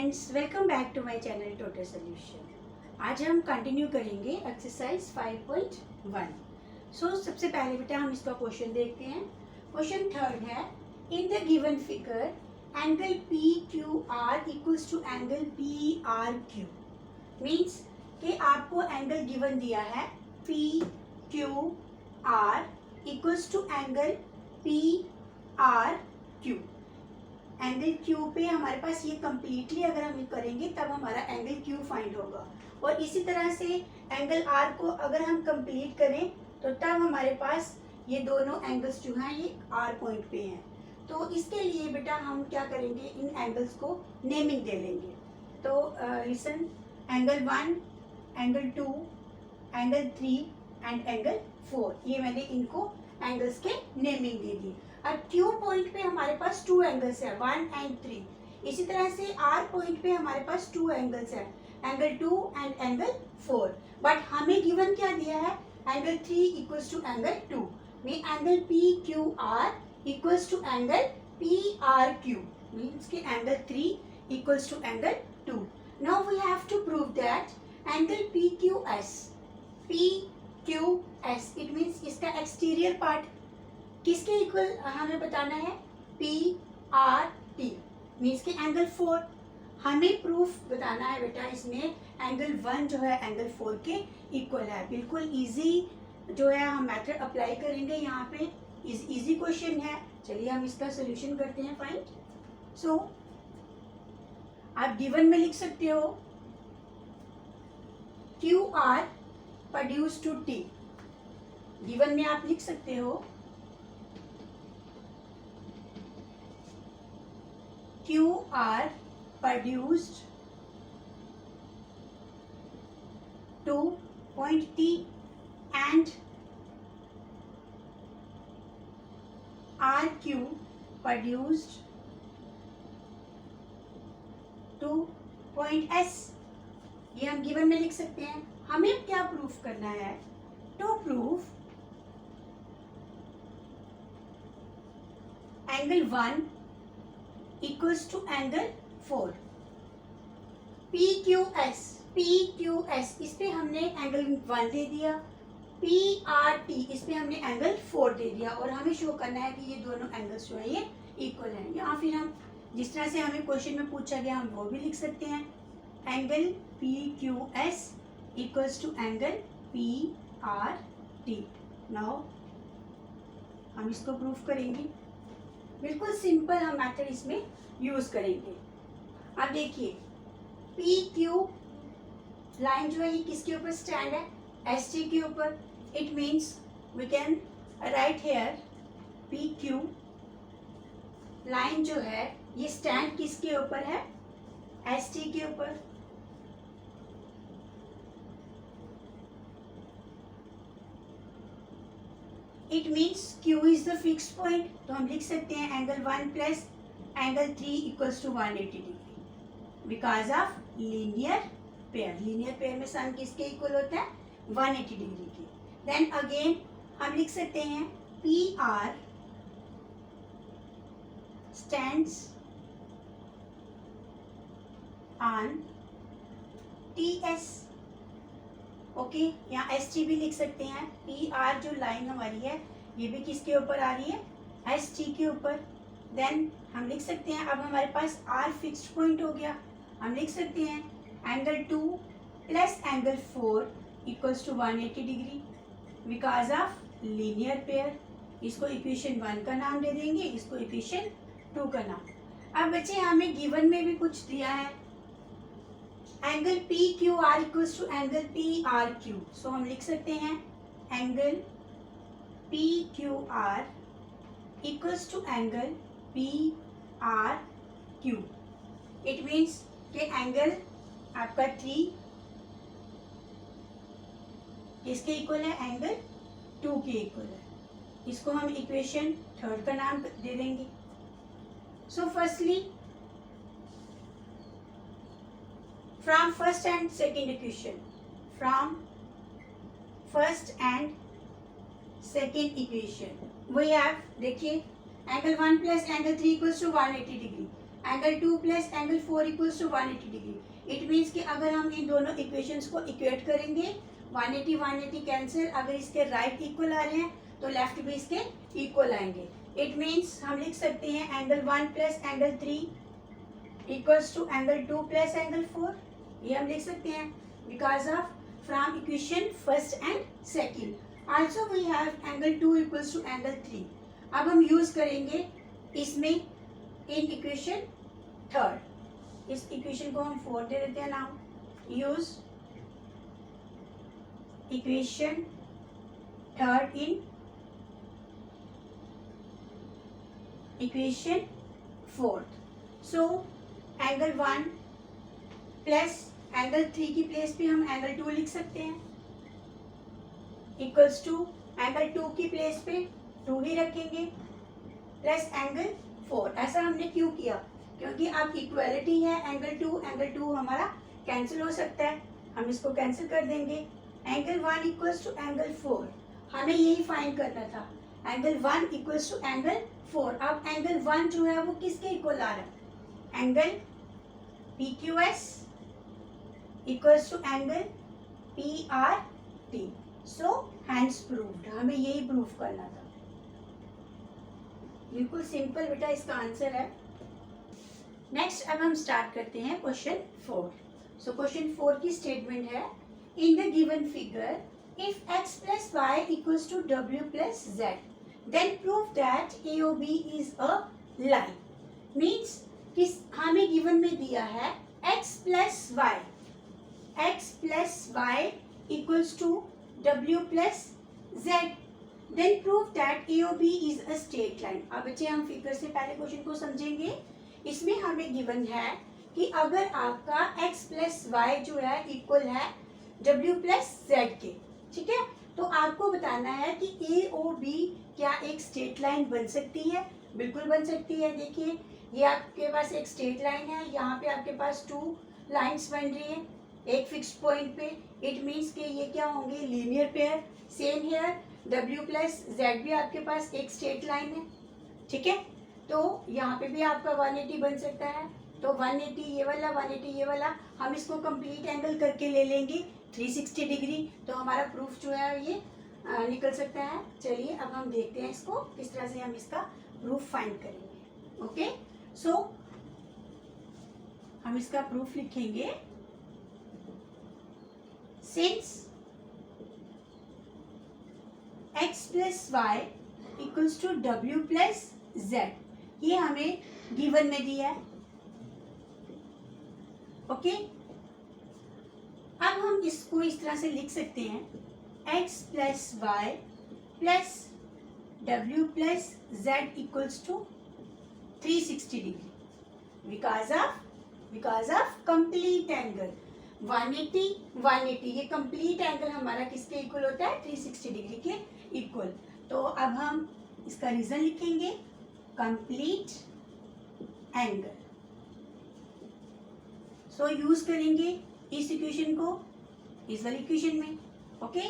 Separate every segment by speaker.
Speaker 1: Friends, welcome back to my channel total solution. आज हम continue करेंगे एक्सरसाइज 5.1। सबसे पहले बेटा हम इसका क्वेश्चन देखते हैं। क्वेश्चन थर्ड है, in the given figure angle P Q R equals to angle P R Q. Means कि आपको एंगल गिवन दिया है P Q R equals to angle P R Q. Angle Q पे हमारे पास ये कम्प्लीटली अगर हम करेंगे तब हमारा एंगल क्यू फाइंड होगा, और इसी तरह से एंगल आर को अगर हम कंप्लीट करें तो तब हमारे पास ये दोनों एंगल्स जो हैं ये आर पॉइंट पे हैं। तो इसके लिए बेटा हम क्या करेंगे, इन एंगल्स को नेमिंग दे लेंगे। तो listen, angle 1, angle 2, angle 3 and angle 4, ये मैंने इनको एंगल्स के नेमिंग दे दी। अब क्यू पॉइंट पे हमारे पास 2 एंगल्स है, 1 एंड 3। इसी तरह से आर पॉइंट पे हमारे पास 2 एंगल्स है, एंगल 2 एंड एंगल 4। बट हमें गिवन क्या दिया है, एंगल 3 इक्वल्स टू एंगल 2। में angle P Q R equals to angle P R Q, means कि angle 3 equals to angle 2। Now we have to prove that angle P Q S, it means इसका exterior part किसके equal हमें बताना है, P R T, means के angle 4। हमें proof बताना है बेटा इसमें एंगल 1 जो है एंगल 4 के इक्वल है। बिल्कुल इजी जो है हम मेथड अप्लाई करेंगे यहाँ पे। इजी क्वेश्चन है, चलिए हम इसका सोल्यूशन करते हैं फाइंड। सो आप गिवन में लिख सकते हो Q R produce to T. Given में आप लिख सकते हो Q R produced to point T and R Q produced to point S. ये हम गिवन में लिख सकते हैं। हमें क्या प्रूफ करना है, to proof angle 1 equals to angle 4। P Q S इस पे हमने एंगल 1 दे दिया, पी आर टी इस पे हमने एंगल 4 दे दिया, और हमें शो करना है कि ये दोनों एंगल्स जो है ये इक्वल हैं। या फिर हम जिस तरह से हमें क्वेश्चन में पूछा गया हम वो भी लिख सकते हैं, angle P Q S equals to angle P R T. Now हम इसको प्रूफ करेंगे। बिल्कुल सिंपल हम मेथड इसमें यूज करेंगे। अब देखिए पी क्यू लाइन जो है ये किसके ऊपर स्टैंड है, एस टी के ऊपर। It means we can write here P Q line जो है ये स्टैंड किसके ऊपर है, एस टी के ऊपर। It means Q is the fixed point, तो हम लिख सकते हैं angle 1 plus angle 3 equals to 180 degree because of linear pair. Linear pair में सन किसके इक्वल होता है, 180 डिग्री की। देन अगेन हम लिख सकते हैं P R stands on T S. Okay, यहाँ एस टी भी लिख सकते हैं। पी आर जो लाइन हमारी है ये भी किसके ऊपर आ रही है, एस टी के ऊपर। देन हम लिख सकते हैं, अब हमारे पास आर फिक्स्ड पॉइंट हो गया, हम लिख सकते हैं angle 2 plus angle 4 equals to 180 degree because of linear pair. इसको इक्वेशन 1 का नाम दे देंगे, इसको इक्वेशन 2 का नाम। अब बच्चे हमें गिवन में भी कुछ दिया है, angle P Q R equals to angle P R Q. So हम लिख सकते हैं angle P Q R equals to angle P R Q. It means कि एंगल आपका 3 किसके इक्वल है, एंगल 2 के इक्वल है। इसको हम इक्वेशन 3 का नाम दे देंगे। So firstly from first and second equation, we have, देखिए angle 1 plus angle 3 equals to 180 degree. Angle 2 plus angle 4 equals to 180 degree. It means कि अगर हम इन दोनों इक्वेशंस को इक्वेट करेंगे 180 कैंसिल, अगर इसके राइट इक्वल आ रहे हैं तो लेफ्ट भी इसके इक्वल आएंगे। इट मीन्स हम लिख सकते हैं angle 1 plus angle 3 equals to angle 2 plus angle 4। ये हम लिख सकते हैं because of from equation first and second. Also we have angle 2 equals to angle 3। अब हम यूज करेंगे इसमें इन इक्वेशन थर्ड। इस इक्वेशन को हम 4 दे देते हैं now. Use equation third in equation fourth. So angle 1 plus angle 3 की प्लेस पे हम एंगल 2 लिख सकते हैं इक्वल्स टू एंगल 2 की प्लेस पे 2 ही रखेंगे प्लस एंगल 4। ऐसा हमने क्यों किया? क्योंकि अब इक्वालिटी है, एंगल 2 हमारा कैंसिल हो सकता है, हम इसको कैंसिल कर देंगे। एंगल 1 इक्वल्स टू एंगल 4, हमें यही फाइंड करना था। Angle 1 equals to angle 4। अब एंगल 1 जो है वो किसके इक्वल आ रहा है? Angle PQS equals to angle PRT। So hence proved, हमें यही प्रूव करना था। बिल्कुल सिंपल बेटा इसका आंसर है। नेक्स्ट अब हम स्टार्ट करते हैं क्वेश्चन 4। सो क्वेश्चन 4 की स्टेटमेंट है in the given figure if x plus Y equals to w plus Z then prove that AOB is a line. Means कि हमें गिवन में दिया है x plus Y equals to w plus Z then prove that AOB is a straight line. अब बच्चे हम figure से पहले क्वेश्चन को समझेंगे। इसमें हमें गिवन है कि अगर आपका x प्लस वाई जो है इक्वल है w प्लस जेड के, ठीक है, तो आपको बताना है कि AOB क्या एक स्ट्रेट लाइन बन सकती है? बिल्कुल बन सकती है। देखिए ये आपके पास एक स्ट्रेट लाइन है, यहाँ पे आपके पास 2 लाइन्स बन रही है एक फिक्स पॉइंट पे। इट मीन्स कि ये क्या होंगे? Linear pair. Same here w plus Z भी आपके पास एक स्ट्रेट लाइन है, ठीक है। तो यहाँ पे भी आपका 180 बन सकता है। तो 180 ये वाला, 180 ये वाला, हम इसको कंप्लीट एंगल करके ले लेंगे 360 डिग्री। तो हमारा प्रूफ जो है ये निकल सकता है। चलिए अब हम देखते हैं इसको किस तरह से हम इसका प्रूफ फाइंड करेंगे। ओके, सो हम इसका प्रूफ लिखेंगे since x plus Y equals to w plus Z, ये हमें गिवन में दिया है। ओके, अब हम इसको इस तरह से लिख सकते हैं x plus Y plus w plus Z equals to 360 degree because of complete angle 180 ये कंप्लीट एंगल हमारा किसके इक्वल होता है? 360 डिग्री के इक्वल। तो अब हम इसका रीजन लिखेंगे कंप्लीट एंगल। सो यूज करेंगे इस इक्वेशन को इस वाली इक्वेशन में। ओके,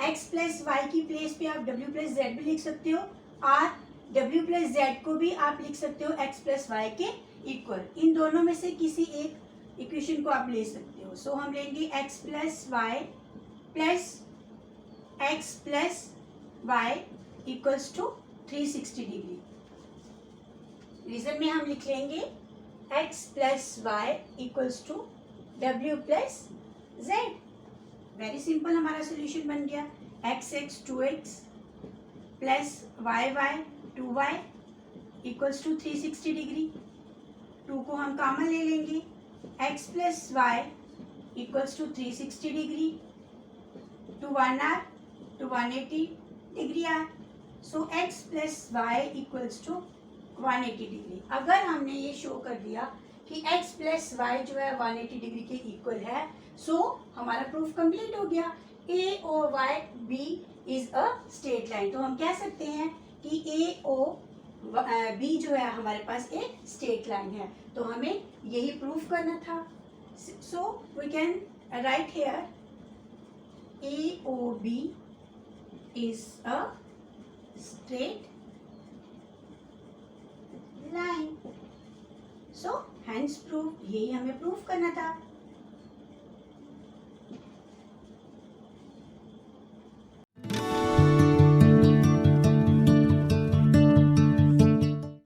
Speaker 1: x प्लस वाई की प्लेस पे आप w प्लस जेड भी लिख सकते हो और w प्लस जेड को भी आप लिख सकते हो x प्लस वाई के इक्वल। इन दोनों में से किसी एक इक्वेशन को आप ले सकते हो। सो हम लेंगे x plus Y plus x plus Y equals to 360 degree. Reason में हम लिख लेंगे x plus Y equals to w plus Z. Very simple, हमारा सोल्यूशन बन गया। x 2x plus y 2y equals to 360 degree. 2 को हम कॉमन ले लेंगे, x plus Y equals to 360 degree, 2 1 आर टू 180 डिग्री आर। So x plus Y equals to 180 degree. अगर हमने ये शो कर दिया कि x प्लस वाई जो है 180 डिग्री के इक्वल है, सो हमारा प्रूफ कंप्लीट हो गया। A O Y B is a straight line. तो हम कह सकते हैं कि ए ओ बी जो है हमारे पास एक स्ट्रेट लाइन है। तो हमें यही प्रूफ करना था। So we can write here A O B is a straight line. So hence proved, यही हमें प्रूव करना था.